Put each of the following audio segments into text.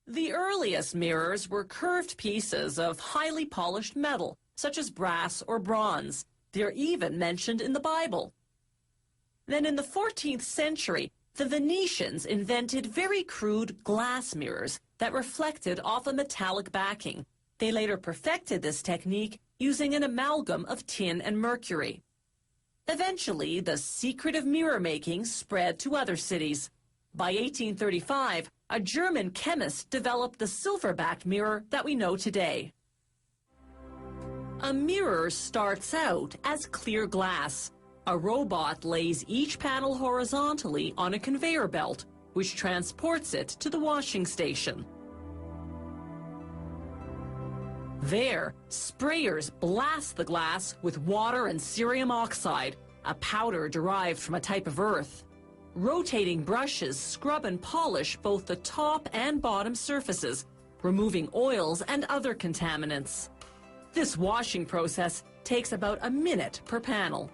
The earliest mirrors were curved pieces of highly polished metal, such as brass or bronze. They're even mentioned in the Bible. Then in the 14th century, the Venetians invented very crude glass mirrors that reflected off a metallic backing. They later perfected this technique using an amalgam of tin and mercury. Eventually, the secret of mirror making spread to other cities. By 1835, a German chemist developed the silver-backed mirror that we know today. A mirror starts out as clear glass. A robot lays each panel horizontally on a conveyor belt, which transports it to the washing station. There, sprayers blast the glass with water and cerium oxide, a powder derived from a type of earth. Rotating brushes scrub and polish both the top and bottom surfaces, removing oils and other contaminants. This washing process takes about a minute per panel.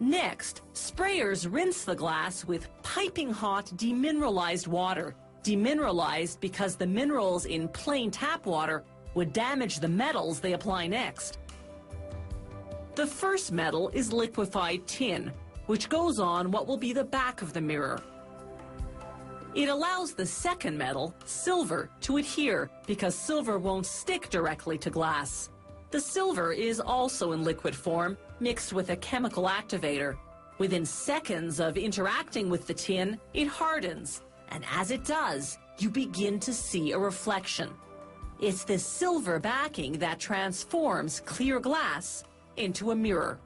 Next, sprayers rinse the glass with piping hot demineralized water. Demineralized because the minerals in plain tap water would damage the metals they apply next. The first metal is liquefied tin, which goes on what will be the back of the mirror. It allows the second metal, silver, to adhere because silver won't stick directly to glass. The silver is also in liquid form, mixed with a chemical activator. Within seconds of interacting with the tin, it hardens, and as it does, you begin to see a reflection. It's this silver backing that transforms clear glass into a mirror.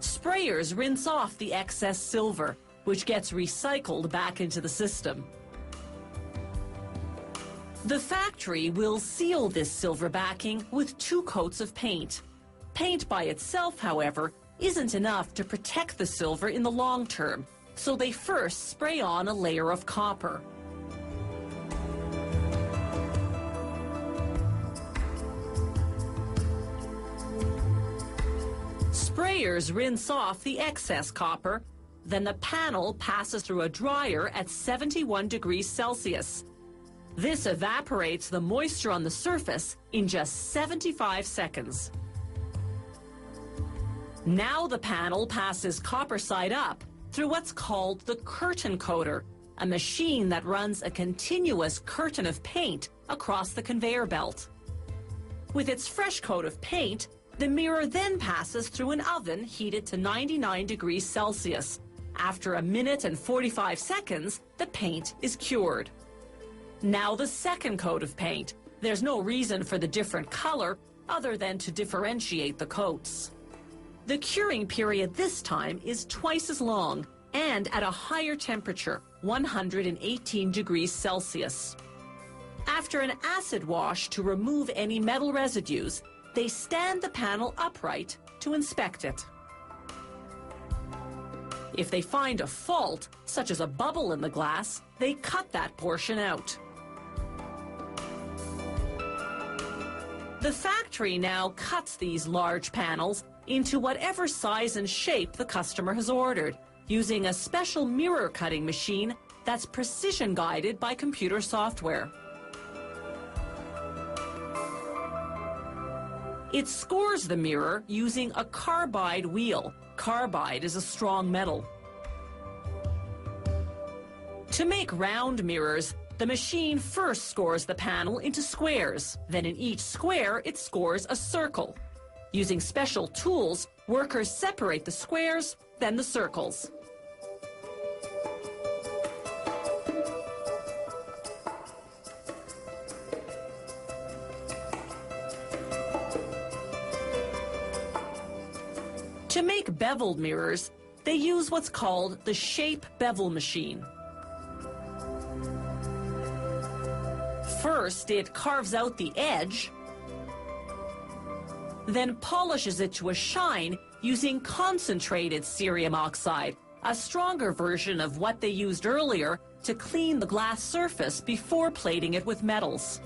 Sprayers rinse off the excess silver, which gets recycled back into the system. The factory will seal this silver backing with 2 coats of paint. Paint by itself, however, isn't enough to protect the silver in the long term, so they first spray on a layer of copper. Sprayers rinse off the excess copper, then the panel passes through a dryer at 71 degrees Celsius. This evaporates the moisture on the surface in just 75 seconds. Now the panel passes copper side up through what's called the curtain coater, a machine that runs a continuous curtain of paint across the conveyor belt. With its fresh coat of paint, the mirror then passes through an oven heated to 99 degrees Celsius. After a minute and 45 seconds, the paint is cured. Now the second coat of paint. There's no reason for the different color other than to differentiate the coats. The curing period this time is twice as long and at a higher temperature, 118 degrees Celsius. After an acid wash to remove any metal residues, they stand the panel upright to inspect it. If they find a fault, such as a bubble in the glass, they cut that portion out. The factory now cuts these large panels into whatever size and shape the customer has ordered, using a special mirror cutting machine that's precision guided by computer software. It scores the mirror using a carbide wheel. Carbide is a strong metal. To make round mirrors, the machine first scores the panel into squares. Then in each square, it scores a circle. Using special tools, workers separate the squares, then the circles. To make beveled mirrors, they use what's called the shape bevel machine. First, it carves out the edge, then polishes it to a shine using concentrated cerium oxide, a stronger version of what they used earlier to clean the glass surface before plating it with metals.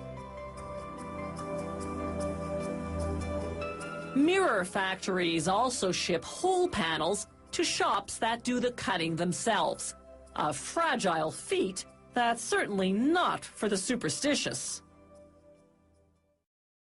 Mirror factories also ship whole panels to shops that do the cutting themselves. A fragile feat That's certainly not for the superstitious.